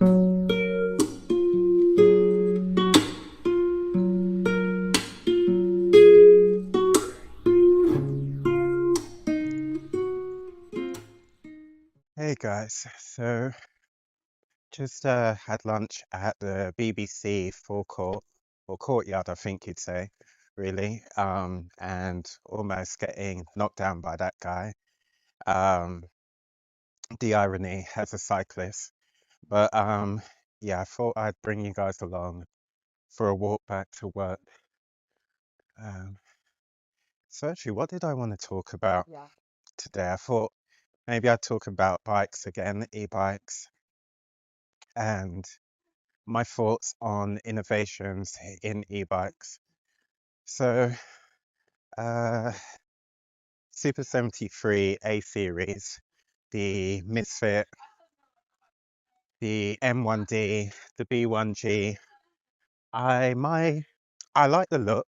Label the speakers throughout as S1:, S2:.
S1: Hey guys, so just had lunch at the BBC forecourt or courtyard, I think you'd say, really, and almost getting knocked down by that guy. Um, the irony as a cyclist, but yeah, I thought I'd bring you guys along for a walk back to work. Um, so actually, what did I want to talk about today? I thought maybe I'd talk about bikes again, e-bikes, and my thoughts on innovations in e-bikes. So, uh, Super 73 A series, the Misfit, the M1D, the B1G. I my I like the look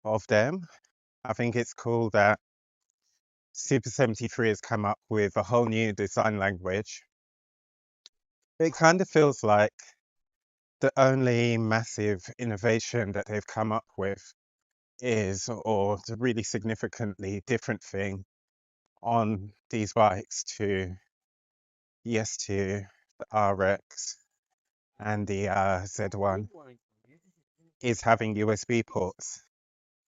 S1: of them. I think it's cool that Super 73 has come up with a whole new design language. It kind of feels like the only massive innovation that they've come up with is, or the really significantly different thing on these bikes to the S2, the RX, and the Z1 is having USB ports.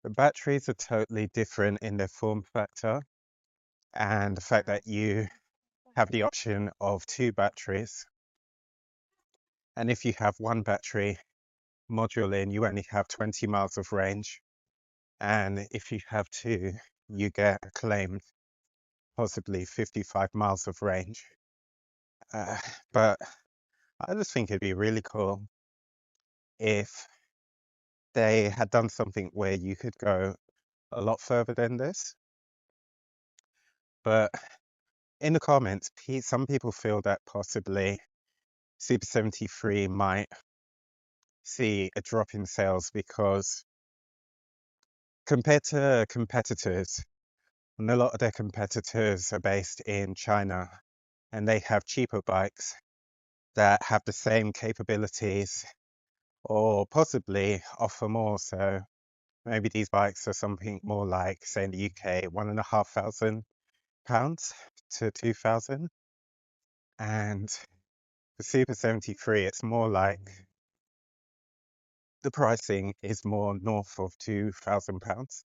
S1: The batteries are totally different in their form factor, and the fact that you have the option of two batteries. And if you have one battery module in, you only have 20 miles of range. And if you have two, you get claimed possibly 55 miles of range. Uh, but I just think it'd be really cool if they had done something where you could go a lot further than this. But in the comments, some people feel that possibly Super 73 might see a drop in sales because compared to competitors, and a lot of their competitors are based in China and they have cheaper bikes that have the same capabilities or possibly offer more. So maybe these bikes are something more like, say in the UK, £1,500 to 2,000. And the Super 73, it's more like the pricing is more north of £2,000.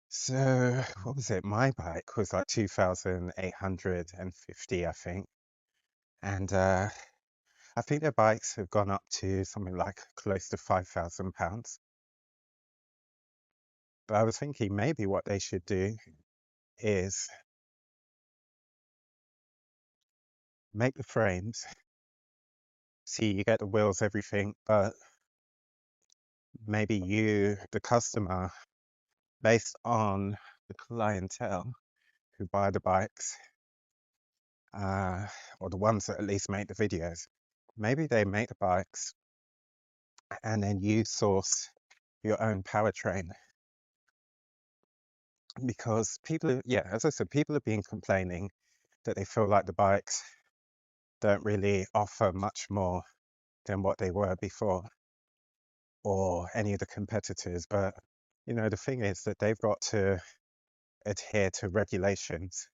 S1: So what was it? My bike was like 2,850, I think. And I think their bikes have gone up to something like close to £5,000. But I was thinking maybe what they should do is make the frames. See, you get the wheels, everything, but maybe you, the customer, based on the clientele who buy the bikes, uh, or the ones that at least make the videos, maybe they make the bikes and then you source your own powertrain. Because people, yeah, as I said, people have been complaining that they feel like the bikes don't really offer much more than what they were before or any of the competitors. But, the thing is that they've got to adhere to regulations.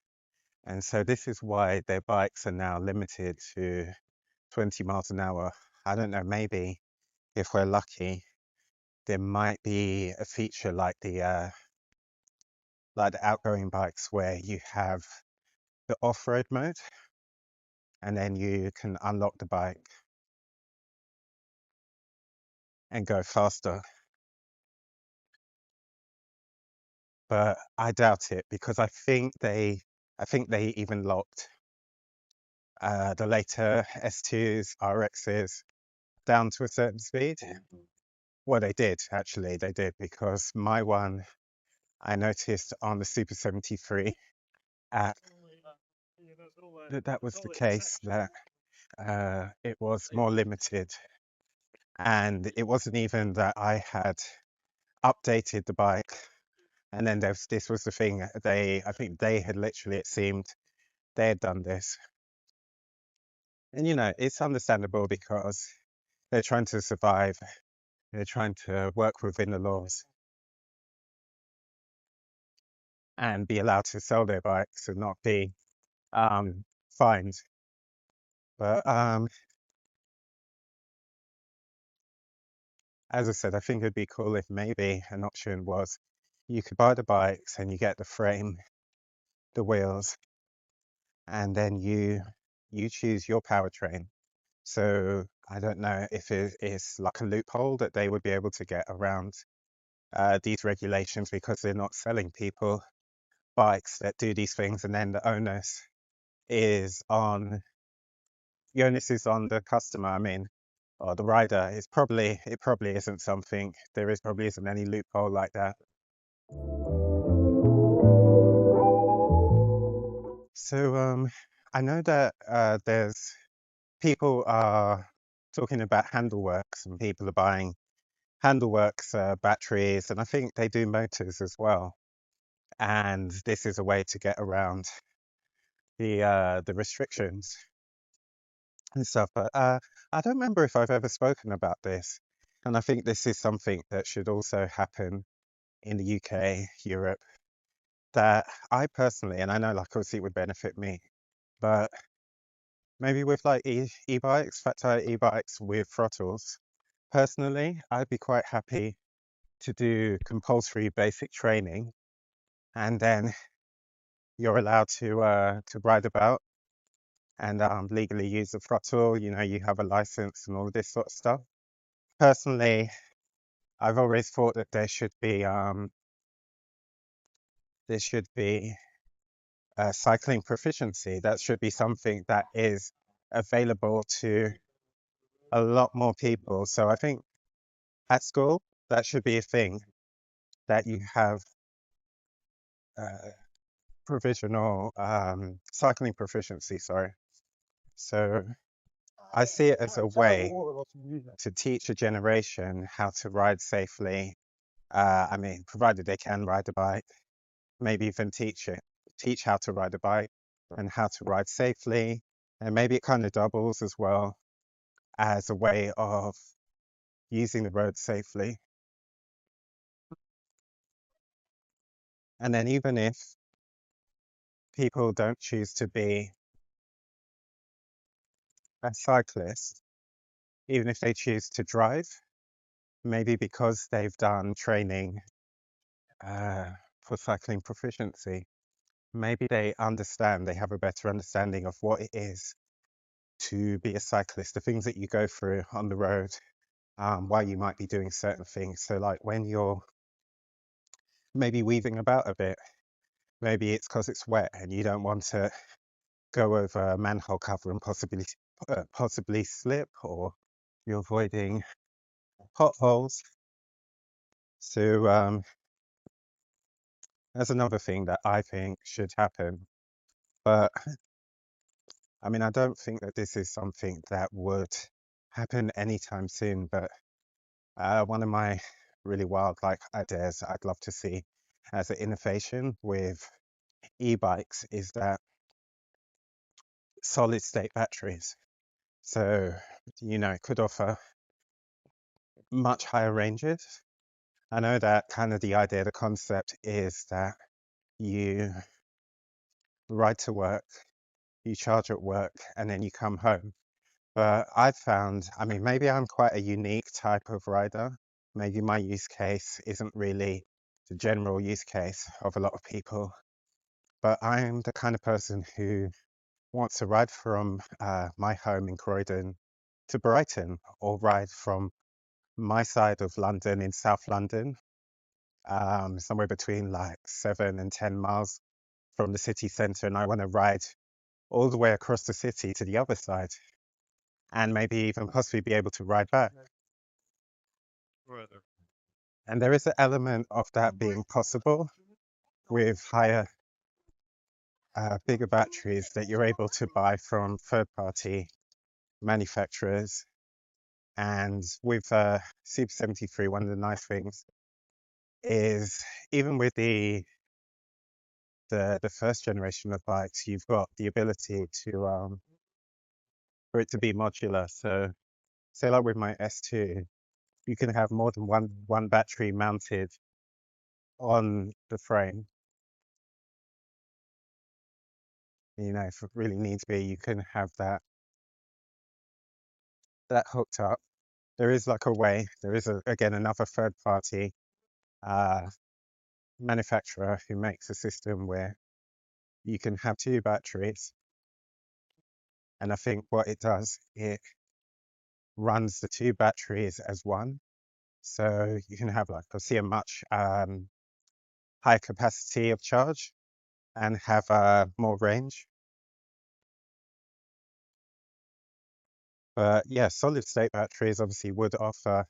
S1: And so this is why their bikes are now limited to 20 miles an hour. I don't know, maybe if we're lucky, there might be a feature like the outgoing bikes where you have the off-road mode and then you can unlock the bike and go faster. But I doubt it because I think they even locked the later S2s, RXs down to a certain speed. Well, they did actually, they did because my one I noticed on the Super 73 app that was the case, that it was more limited. And it wasn't even that I had updated the bike. And then this was the thing, I think they had literally, it seemed, they had done this. And it's understandable because they're trying to survive. They're trying to work within the laws and be allowed to sell their bikes and not be fined. But as I said, I think it'd be cool if maybe an option was you could buy the bikes and you get the frame, the wheels, and then you choose your powertrain. So I don't know if it is like a loophole that they would be able to get around these regulations because they're not selling people bikes that do these things, and then the onus is on the customer. I mean, or the rider. It probably isn't something. Probably isn't any loophole like that. So I know that there's people are talking about Handleworks and people are buying Handleworks batteries, and I think they do motors as well. And this is a way to get around the restrictions and stuff. But I don't remember if I've ever spoken about this, and I think this is something that should also happen in the UK, Europe. That I personally, and I know like obviously it would benefit me, but maybe with like e-bikes, fat tire e-bikes with throttles. Personally, I'd be quite happy to do compulsory basic training, and then you're allowed to ride about and legally use the throttle. You have a license and all this sort of stuff. Personally, I've always thought that there should be cycling proficiency. That should be something that is available to a lot more people. So I think at school that should be a thing that you have uh, provisional cycling proficiency. Sorry. So I see it as a way to teach a generation how to ride safely. I mean, provided they can ride a bike, maybe even teach how to ride a bike and how to ride safely. And maybe it kind of doubles as well as a way of using the road safely. And then even if people don't choose to be a cyclist, even if they choose to drive, maybe because they've done training uh, for cycling proficiency, maybe they have a better understanding of what it is to be a cyclist, the things that you go through on the road, why you might be doing certain things. So, like when you're maybe weaving about a bit, maybe it's because it's wet and you don't want to go over a manhole cover and possibly slip, or you're avoiding potholes. So, that's another thing that I think should happen. But I mean, I don't think that this is something that would happen anytime soon. But one of my really wild like ideas I'd love to see as an innovation with e-bikes is that solid state batteries. So, it could offer much higher ranges. I know that kind of the idea, the concept is that you ride to work, you charge at work, and then you come home. But I've found, I mean, maybe I'm quite a unique type of rider. Maybe my use case isn't really the general use case of a lot of people, but I'm the kind of person who wants to ride from my home in Croydon to Brighton, or ride from my side of London in South London, somewhere between like 7 and 10 miles from the city centre, and I want to ride all the way across the city to the other side, and maybe even possibly be able to ride back. And there is an element of that being possible with bigger batteries that you're able to buy from third-party manufacturers. And with Super 73, one of the nice things is even with the first generation of bikes, you've got the ability to for it to be modular. So say like with my S2, you can have more than one battery mounted on the frame. You know, if it really needs be, you can have that hooked up. There is like a way. There is again another third party uh, manufacturer who makes a system where you can have two batteries, and I think what it does, it runs the two batteries as one. So you can have like, see a much higher capacity of charge and have more range. But yeah, solid state batteries obviously would offer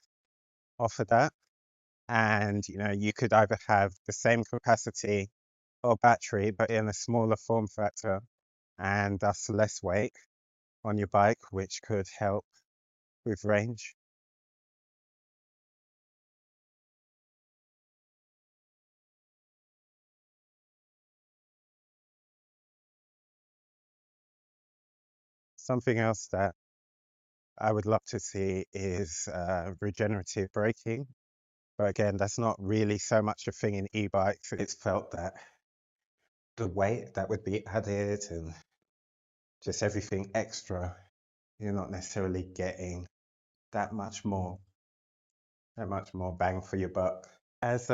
S1: that. And you know, you could either have the same capacity of battery, but in a smaller form factor and thus less weight on your bike, which could help with range. Something else that I would love to see is regenerative braking. But again, that's not really so much a thing in e-bikes. It's felt that the weight that would be added and just everything extra, you're not necessarily getting that much more, that much more bang for your buck. As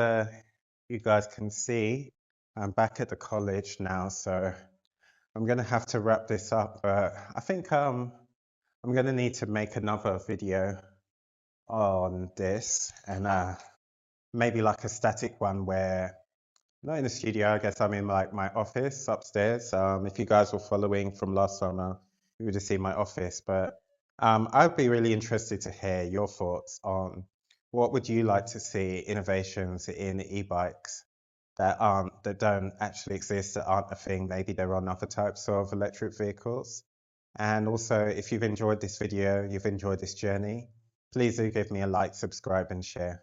S1: you guys can see, I'm back at the college now, so I'm gonna have to wrap this up. But I think I'm gonna need to make another video on this and maybe like a static one where not in the studio, I guess I'm in like my office upstairs. If you guys were following from last summer, you would have seen my office. But I'd be really interested to hear your thoughts on what would you like to see innovations in e-bikes that don't actually exist, that aren't a thing. Maybe they're on other types of electric vehicles. And also, if you've enjoyed this video, you've enjoyed this journey, please do give me a like, subscribe, and share.